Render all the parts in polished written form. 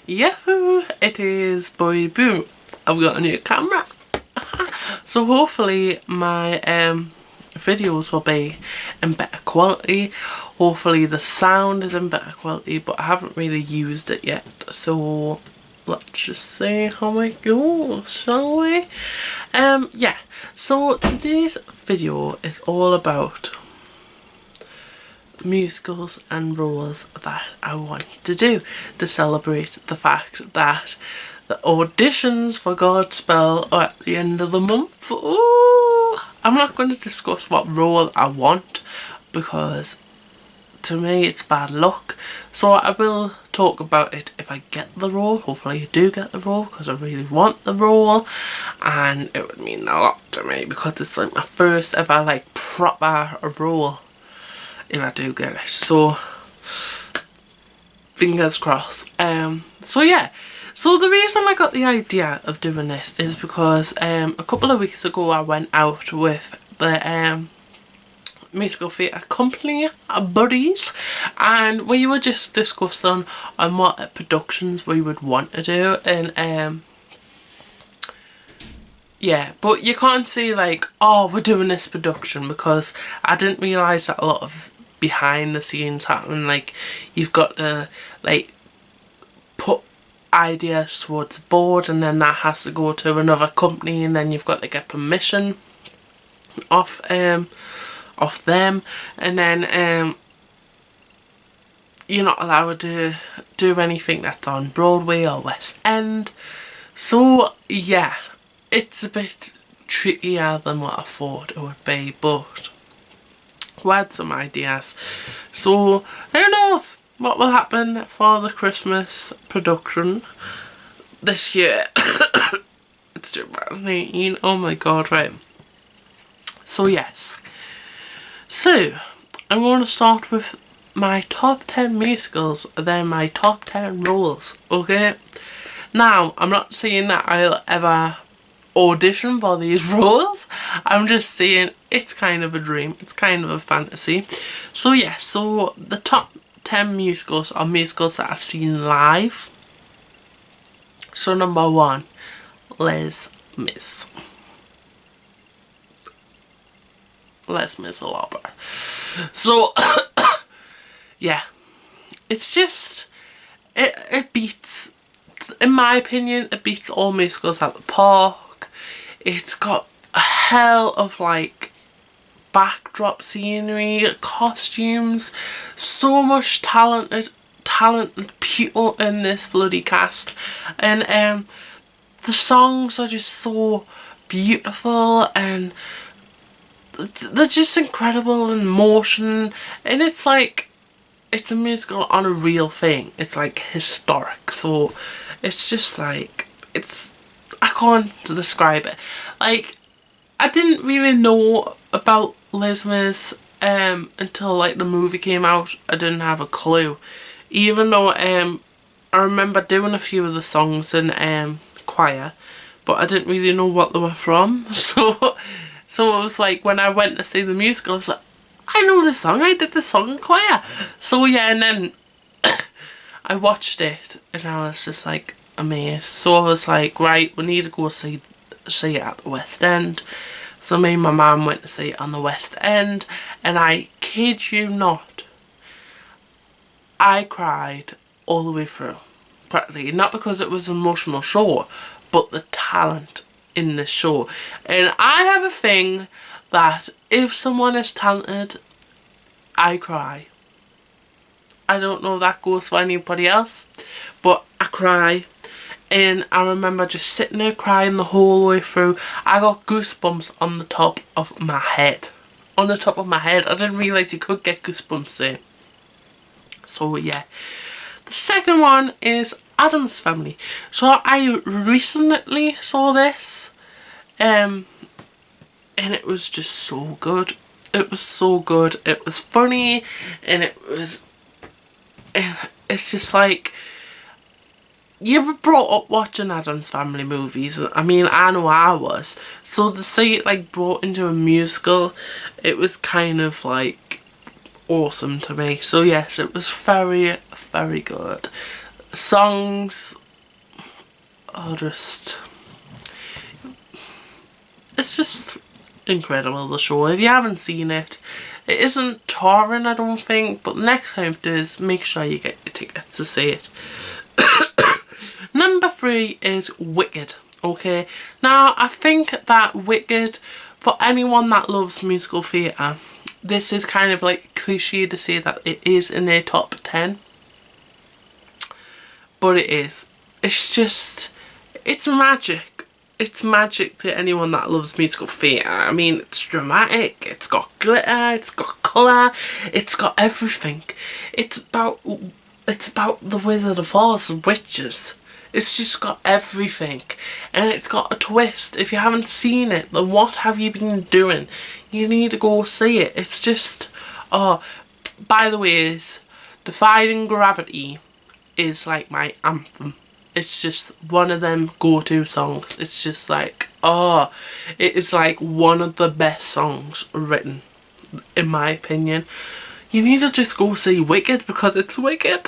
Yahoo! It is Boy Boo. I've got a new camera. So hopefully my videos will be in better quality. Hopefully the sound is in better quality, but I haven't really used it yet. So let's just see how it goes, shall we? Yeah. So today's video is all about musicals and roles that I want to do to celebrate the fact that the auditions for Godspell are at the end of the month. Ooh, I'm not going to discuss what role I want because to me it's bad luck, so I will talk about it if I get the role. Hopefully I do get the role because I really want the role, and it would mean a lot to me because it's like my first ever like proper role if I do get it. So fingers crossed. So yeah, so the reason I got the idea of doing this is because a couple of weeks ago I went out with the musical theatre company buddies, and we were just discussing on what productions we would want to do, and yeah, but you can't say like, oh, we're doing this production, because I didn't realise that a lot of behind the scenes happen. Like, you've got to like put ideas towards the board, and then that has to go to another company, and then you've got to get permission off them, and then you're not allowed to do anything that's on Broadway or West End. So yeah, it's a bit trickier than what I thought it would be, but we had some ideas. So who knows what will happen for the Christmas production this year. It's 2018, oh my god, right. So yes, so I'm going to start with my top 10 musicals, then my top 10 roles, okay? Now, I'm not saying that I'll ever audition for these roles, I'm just saying it's kind of a dream, it's kind of a fantasy. So yeah, so the top 10 musicals are musicals that I've seen live. So number 1, Les Mis. Les Miserables. So yeah, it's just it beats, in my opinion, it beats all musicals at the park. It's got a hell of like backdrop scenery, costumes, so much talented people in this bloody cast, and the songs are just so beautiful, and they're just incredible in motion, and it's like, it's a musical on a real thing. It's like historic, so it's just like, it's, I can't describe it. Like, I didn't really know about Les Mis until like the movie came out. I didn't have a clue, even though I remember doing a few of the songs in choir, but I didn't really know what they were from. So it was like, when I went to see the musical, I was like, I know this song, I did this song in choir. So yeah, and then I watched it and I was just like amazed. So I was like, right, we need to go see it at the West End. So me and my mum went to see it on the West End, and I kid you not, I cried all the way through, practically. Not because it was an emotional show, but the talent in the show. And I have a thing that if someone is talented, I cry. I don't know if that goes for anybody else, but I cry. And I remember just sitting there crying the whole way through. I got goosebumps on the top of my head. On the top of my head. I didn't realise you could get goosebumps there. So yeah. The second one is Addams Family. So I recently saw this, and it was just so good. It was so good. It was funny, and it's just like, you were brought up watching Addams Family movies. I mean, I know I was. So to see it like brought into a musical, it was kind of like awesome to me. So yes, it was very, very good. songs are just... It's just incredible, the show. If you haven't seen it, it isn't touring, I don't think, but the next time it is, make sure you get your tickets to see it. Number 3 is Wicked. Okay, now I think that Wicked, for anyone that loves musical theatre, this is kind of like cliche to say that it is in their top 10, but it is. It's just, it's magic. It's magic to anyone that loves musical theatre. I mean, it's dramatic, it's got glitter, it's got colour, it's got everything. It's about the Wizard of Oz and witches. It's just got everything, and it's got a twist. If you haven't seen it, then what have you been doing? You need to go see it. It's just, oh, by the way, Defying Gravity is like my anthem. It's just one of them go-to songs. It's just like, oh, it is like one of the best songs written, in my opinion. You need to just go see Wicked because it's wicked.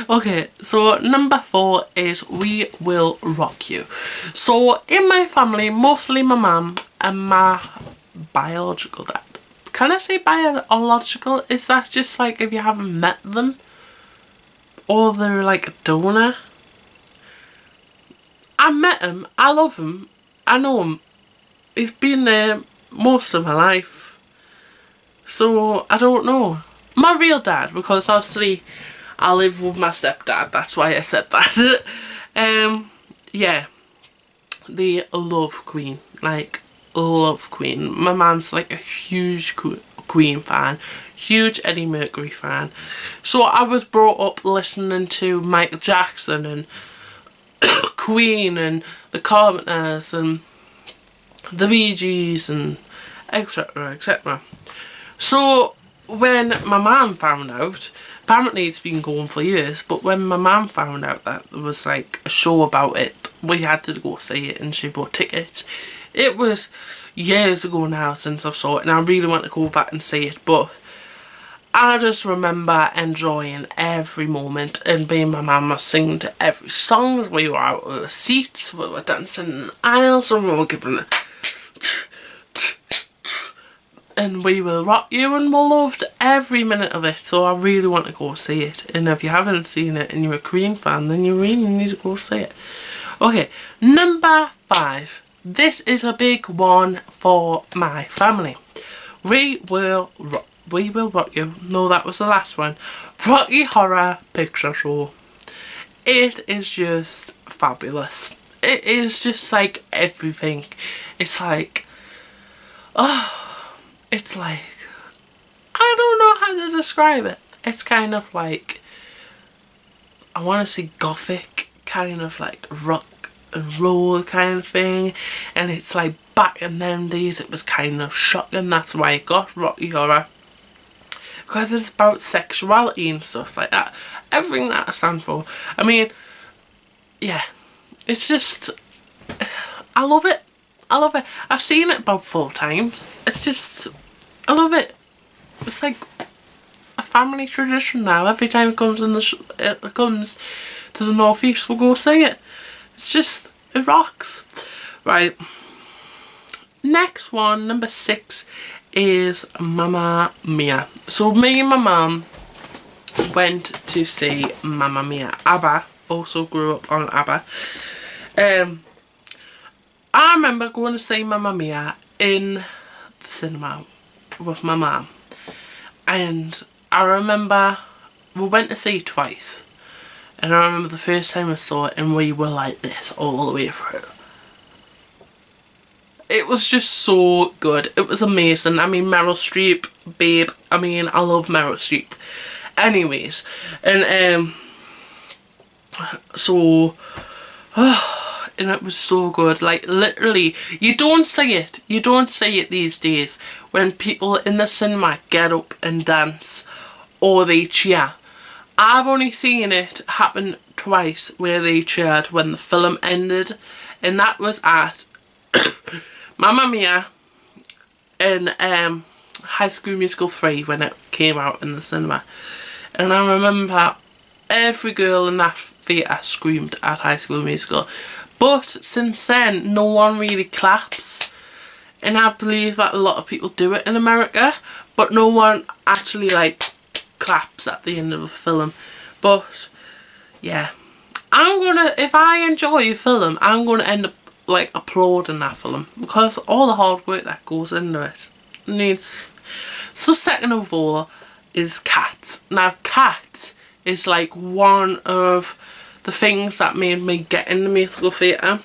Okay, so number 4 is We Will Rock You. So in my family, mostly my mum and my biological dad. Can I say biological? Is that just like if you haven't met them? Or they're like a donor? I met him, I love him, I know him. He's been there most of my life. So I don't know. My real dad, because obviously I live with my stepdad, that's why I said that. Yeah, they love Queen, like love Queen. My mum's like a huge Queen fan, huge Eddie Mercury fan. So I was brought up listening to Michael Jackson and Queen and the Carpenters and the Bee Gees and etc, etc. So when my mum found out, apparently it's been going for years, but when my mum found out that there was like a show about it, we had to go see it and she bought tickets. It was years ago now since I've saw it and I really want to go back and see it, but I just remember enjoying every moment and being my mum was singing to every song. We were out of the seats, we were dancing in the aisles and we were giving it and We Will Rock You, and we loved every minute of it, so I really want to go see it. And if you haven't seen it and you're a Queen fan, then you really need to go see it. Okay, number 5. This is a big one for my family. We Will Rock You. No, that was the last one. Rocky Horror Picture Show. It is just fabulous. It is just like everything. It's like, oh, it's like, I don't know how to describe it. It's kind of like, I want to say gothic, kind of like rock and roll kind of thing. And it's like back in them days it was kind of shocking. That's why it got Rocky Horror. Because it's about sexuality and stuff like that. Everything that I stand for. I mean, yeah. It's just, I love it. I love it. I've seen it about 4 times. It's just, I love it. It's like a family tradition now. Every time it comes it comes to the northeast, we'll go see it. It's just, it rocks. Right. Next one, number 6, is Mamma Mia. So me and my mum went to see Mamma Mia. ABBA also grew up on ABBA. I remember going to see Mamma Mia in the cinema with my mum, and I remember we went to see it twice, and I remember the first time I saw it and we were like this all the way through. It was just so good. It was amazing. I mean, Meryl Streep, babe. I mean, I love Meryl Streep. Anyways, and so, and it was so good. Like literally, you don't see it. You don't see it these days when people in the cinema get up and dance or they cheer. I've only seen it happen twice where they cheered when the film ended, and that was at Mamma Mia and High School Musical 3 when it came out in the cinema. And I remember every girl in that theatre screamed at High School Musical. But since then, no one really claps. And I believe that a lot of people do it in America, but no one actually like claps at the end of a film. But yeah, if I enjoy a film, I'm gonna end up like applauding that film because all the hard work that goes into it needs. So second of all is Cats. Now Cats is like one of the things that made me get into musical theatre.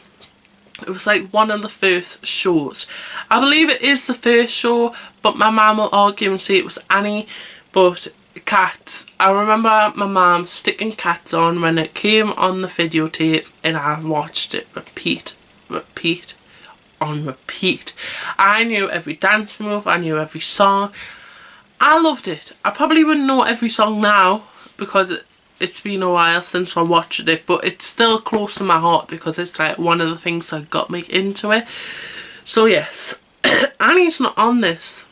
It was like one of the first shows. I believe it is the first show, but my mum will argue and say it was Annie. But Cats, I remember my mum sticking Cats on when it came on the videotape, and I watched it repeat on repeat. I knew every dance move, I knew every song. I loved it. I probably wouldn't know every song now because it's been a while since I watched it, but it's still close to my heart because it's like one of the things that got me into it. So yes, Annie's not on this.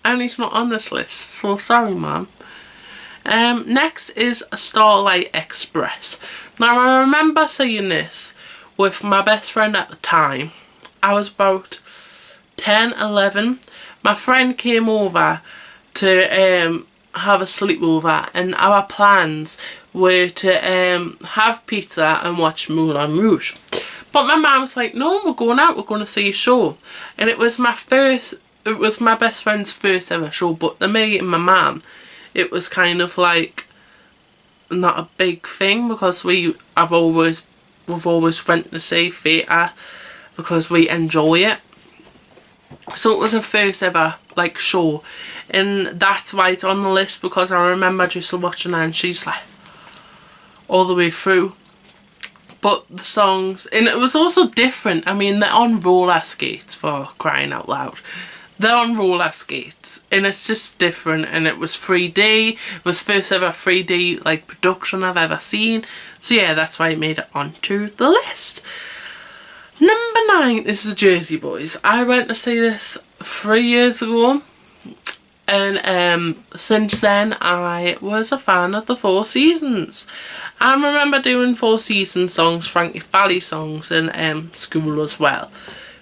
Annie's not on this list, so sorry mum. Next is Starlight Express. Now I remember seeing this with my best friend at the time. I was about 10, 11. My friend came over to have a sleepover, and our plans were to have pizza and watch Moulin Rouge. But my mum was like, no, we're going out, we're going to see a show. And it was my best friend's first ever show, but to me and my mum, it was kind of like not a big thing because we've always went to see theatre because we enjoy it. So it was a first ever like show, and that's why it's on the list, because I remember just watching her and she's like all the way through. But the songs, and it was also different. I mean, they're on roller skates, for crying out loud. They're on roller skates and it's just different, and it was 3D. It was first ever 3D like production I've ever seen. So yeah, that's why it made it onto the list. Number 9 is the Jersey Boys. I went to see this 3 years ago, and since then I was a fan of the Four Seasons. I remember doing Four Seasons songs, Frankie Valli songs in school as well,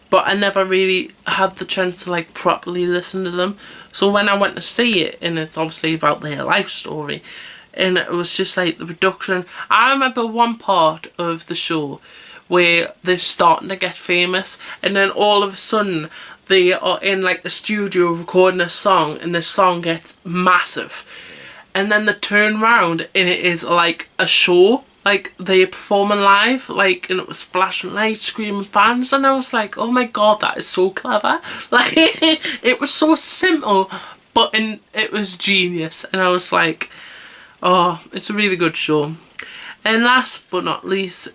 but I never really had the chance to like properly listen to them. So when I went to see it, and it's obviously about their life story, and it was just like the production. I remember one part of the show where they're starting to get famous, and then all of a sudden they are in like the studio recording a song, and the song gets massive, and then they turn around and it is like a show, like they're performing live, like, and it was flashing lights, screaming fans, and I was like, oh my god, that is so clever. Like it was so simple, but it was genius, and I was like, oh, it's a really good show. And last but not least,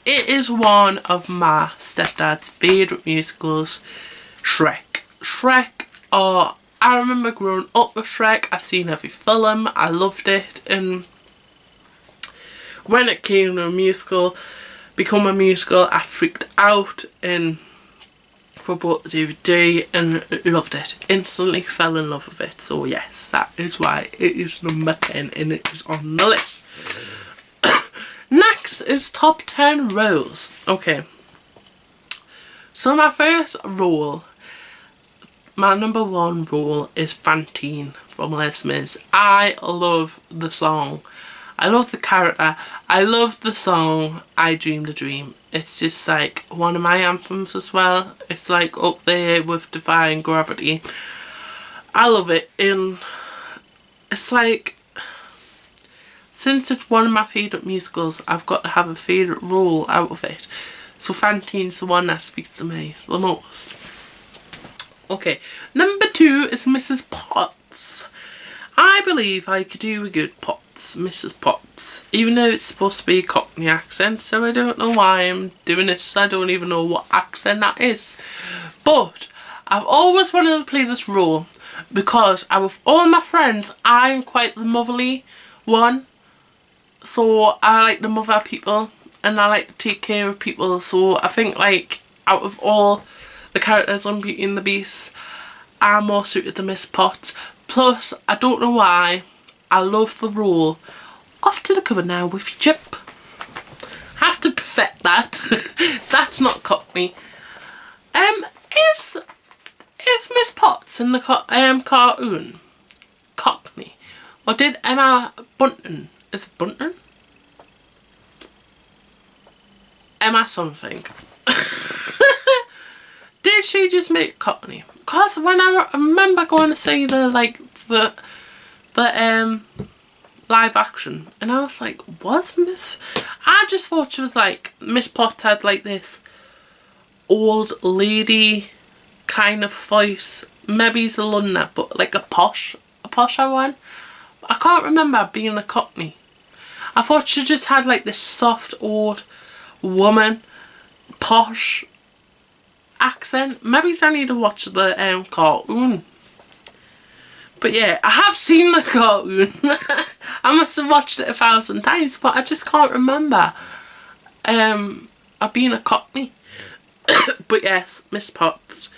it is one of my stepdad's favourite musicals, Shrek. I remember growing up with Shrek. I've seen every film. I loved it. And when it came to become a musical, I freaked out and bought the DVD and loved it. Instantly fell in love with it. So yes, that is why it is number 10 and it is on the list. Next is top 10 roles. Okay. So my first role, my number 1 role is Fantine from Les Mis. I love the song. I love the character. I love the song I Dreamed a Dream. It's just like one of my anthems as well. It's like up there with Defying Gravity. I love it. And it's like, since it's one of my favourite musicals, I've got to have a favourite role out of it. So Fantine's the one that speaks to me the most. Okay, number 2 is Mrs. Potts. I believe I could do a good Potts, Mrs. Potts. Even though it's supposed to be a Cockney accent, so I don't know why I'm doing this. I don't even know what accent that is. But I've always wanted to play this role because with all my friends, I'm quite the motherly one. So I like to mother people and I like to take care of people. So I think like out of all the characters on Beauty and the Beast, I'm more suited to Miss Potts. Plus, I don't know why, I love the role. Off to the cover now with your chip. Have to perfect that. That's not Cockney. Is Miss Potts in the cartoon Cockney? Or did Emma Bunton, is it Bunton? Emma something. Did she just make Cockney? Because when I remember going to see the live action, and I was like, I just thought she was like, Miss Potts had like this old lady kind of voice. Maybe it's a London, but like a posher one. I can't remember being a Cockney. I thought she just had like this soft old woman posh accent. Maybe I need to watch the cartoon. But yeah, I have seen the cartoon. I must have watched it 1,000 times, but I just can't remember being a Cockney. But yes, Miss Potts.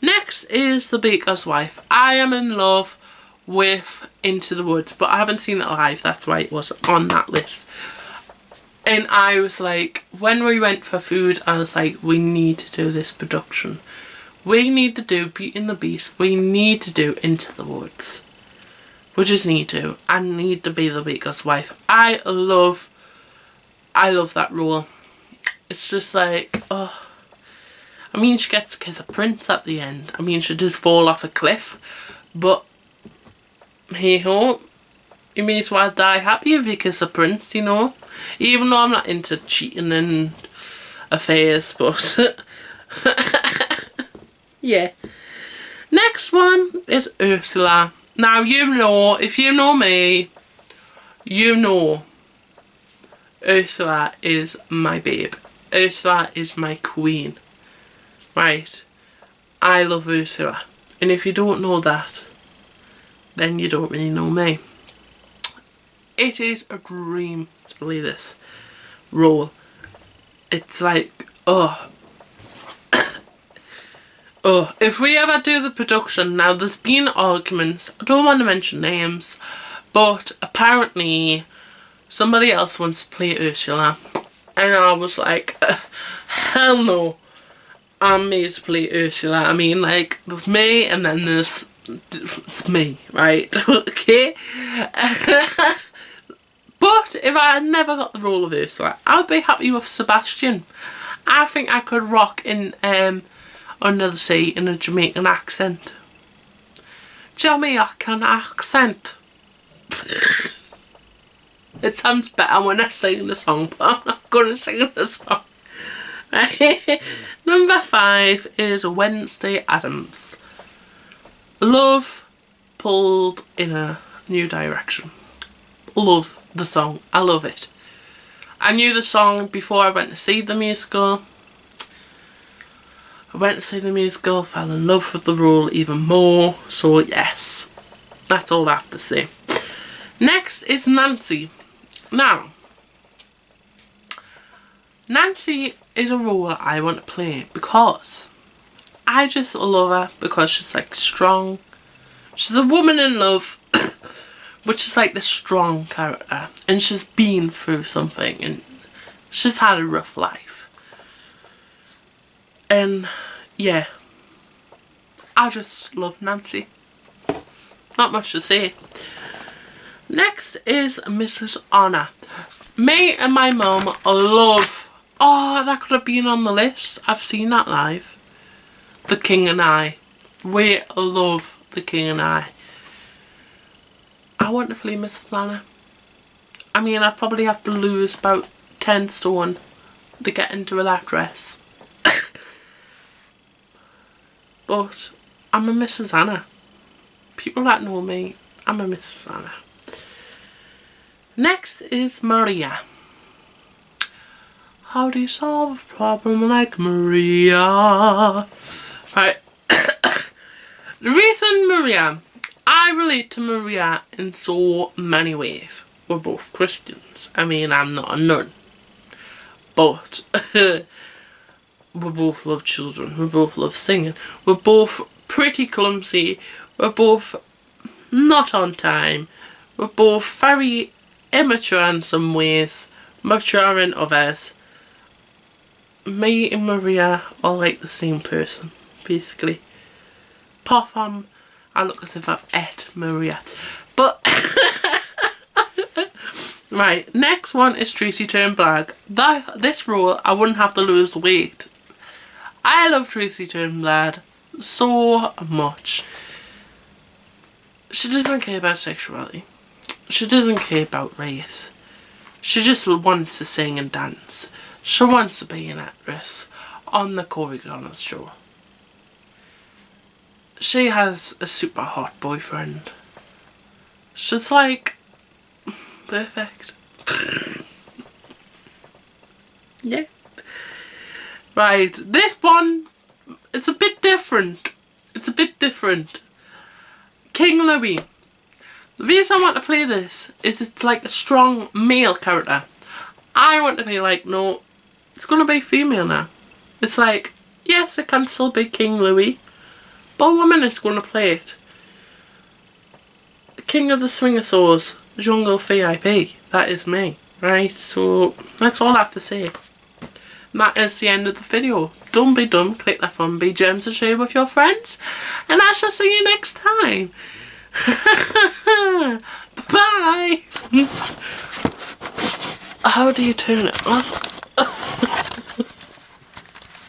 Next is The Baker's Wife. I am in love with Into the Woods, but I haven't seen it live. That's why it was on that list. And I was like, when we went for food, I was like, we need to do this production. We need to do Beauty and the Beast. We need to do Into the Woods. We just need to. I need to be the Baker's Wife. I love that role. It's just like, oh. I mean, she gets to kiss a prince at the end. I mean, she does fall off a cliff. But, hey ho. You may as well die happy if you kiss a prince, you know. Even though I'm not into cheating and affairs, but yeah. Next one is Ursula. Now, you know, if you know me, you know Ursula is my babe. Ursula is my queen. Right? I love Ursula. And if you don't know that, then you don't really know me. It is a dream to play this role. It's like, oh, if we ever do the production, now there's been arguments, I don't want to mention names, but apparently somebody else wants to play Ursula, and I was like, hell no, I'm made to play Ursula. I mean, like, there's me and then there's it's me, right? Okay. But if I had never got the role of Ursula, I would be happy with Sebastian. I think I could rock in Under the Sea in a Jamaican accent. Jamaican accent. It sounds better when I sing the song, but I'm not going to sing the song. Number 5 is Wednesday Addams. Love pulled in a new direction. Love the song. I love it. I knew the song before I went to see the musical. I went to see the musical, fell in love with the role even more. So yes, that's all I have to say. Next is Nancy. Now, Nancy is a role I want to play because I just love her because she's like strong. She's a woman in love, which is like the strong character, and she's been through something and she's had a rough life. And yeah, I just love Nancy. Not much to say. Next is Mrs. Honor. Me and my mum love, oh, that could have been on the list. I've seen that live. The King and I. We love The King and I. I want to play Mrs. Honor. I mean, I'd probably have to lose about 10 stone to get into that dress. But I'm a Mrs. Anna. People that know me, I'm a Mrs. Anna. Next is Maria. How do you solve a problem like Maria? Right. The reason Maria, I relate to Maria in so many ways. We're both Christians. I mean, I'm not a nun. But we both love children. We both love singing. We're both pretty clumsy. We're both not on time. We're both very immature in some ways, mature in others. Me and Maria are like the same person, basically. Apart from, I look as if I've ate Maria. But, right, next one is Tracy Turnblad. This role, I wouldn't have to lose weight. I love Tracy Turnblad so much. She doesn't care about sexuality. She doesn't care about race. She just wants to sing and dance. She wants to be an actress on the Corey Connors show. She has a super hot boyfriend. She's like perfect. Yeah. Right, this one, it's a bit different. It's a bit different. King Louis. The reason I want to play this is it's like a strong male character. I want to be like, no, it's going to be female now. It's like, yes, it can still be King Louis, but a woman is going to play it. King of the Swingersaurs, Jungle VIP. That is me, right? So that's all I have to say. And that is the end of the video. Don't be dumb, click that fun BGMs and share with your friends. And I shall see you next time. Bye. How do you turn it off?